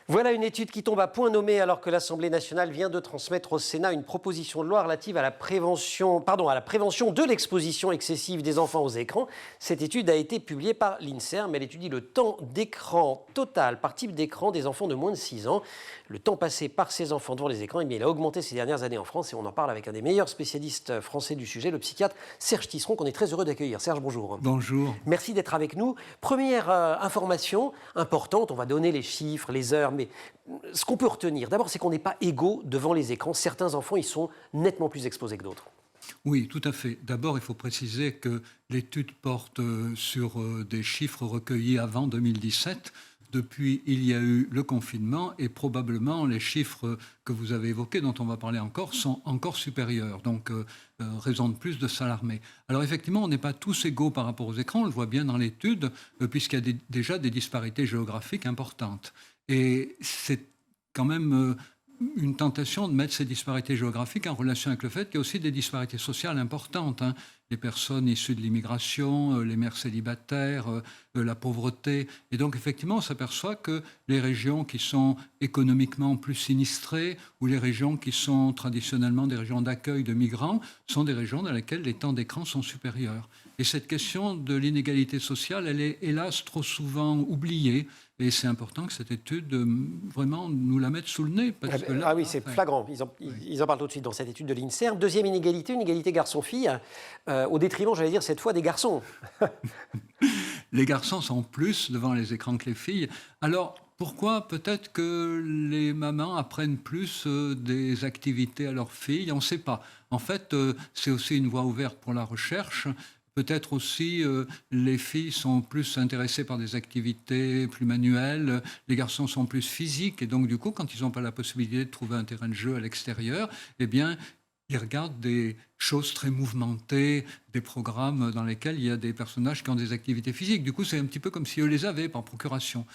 Voilà une étude qui tombe à point nommé alors que l'Assemblée nationale vient de transmettre au Sénat une proposition de loi relative à la prévention de l'exposition excessive des enfants aux écrans. Cette étude a été publiée par l'INSERM. Elle étudie le temps d'écran total par type d'écran des enfants de moins de 6 ans. Le temps passé par ces enfants devant les écrans, il a augmenté ces dernières années en France et on en parle avec un des meilleurs spécialistes français du sujet, le psychiatre Serge Tisseron, qu'on est très heureux d'accueillir. Serge, bonjour. Bonjour. Merci d'être avec nous. Première information importante, on va donner les chiffres, les heures, mais ce qu'on peut retenir, d'abord, c'est qu'on n'est pas égaux devant les écrans. Certains enfants, ils sont nettement plus exposés que d'autres. Oui, tout à fait. D'abord, il faut préciser que l'étude porte sur des chiffres recueillis avant 2017. Depuis, il y a eu le confinement et probablement les chiffres que vous avez évoqués, dont on va parler encore, sont encore supérieurs. Donc, raison de plus de s'alarmer. Alors, effectivement, on n'est pas tous égaux par rapport aux écrans. On le voit bien dans l'étude, puisqu'il y a déjà des disparités géographiques importantes. Et c'est quand même une tentation de mettre ces disparités géographiques en relation avec le fait qu'il y a aussi des disparités sociales importantes. Les personnes issues de l'immigration, les mères célibataires, la pauvreté. Et donc, effectivement, on s'aperçoit que les régions qui sont économiquement plus sinistrées ou les régions qui sont traditionnellement des régions d'accueil de migrants sont des régions dans lesquelles les temps d'écran sont supérieurs. Et cette question de l'inégalité sociale, elle est hélas trop souvent oubliée. Et c'est important que cette étude vraiment nous la mette sous le nez. Parce que là, oui, c'est flagrant. Ils en parlent tout de suite dans cette étude de l'INSERM. Deuxième inégalité, une égalité garçon-fille, au détriment, j'allais dire, cette fois des garçons. Les garçons sont plus devant les écrans que les filles. Alors, pourquoi? Peut-être que les mamans apprennent plus des activités à leurs filles, on ne sait pas. En fait, c'est aussi une voie ouverte pour la recherche. Peut-être aussi, les filles sont plus intéressées par des activités plus manuelles, les garçons sont plus physiques, et donc du coup, quand ils n'ont pas la possibilité de trouver un terrain de jeu à l'extérieur, eh bien, ils regardent des choses très mouvementées, des programmes dans lesquels il y a des personnages qui ont des activités physiques. Du coup, c'est un petit peu comme si eux les avaient par procuration.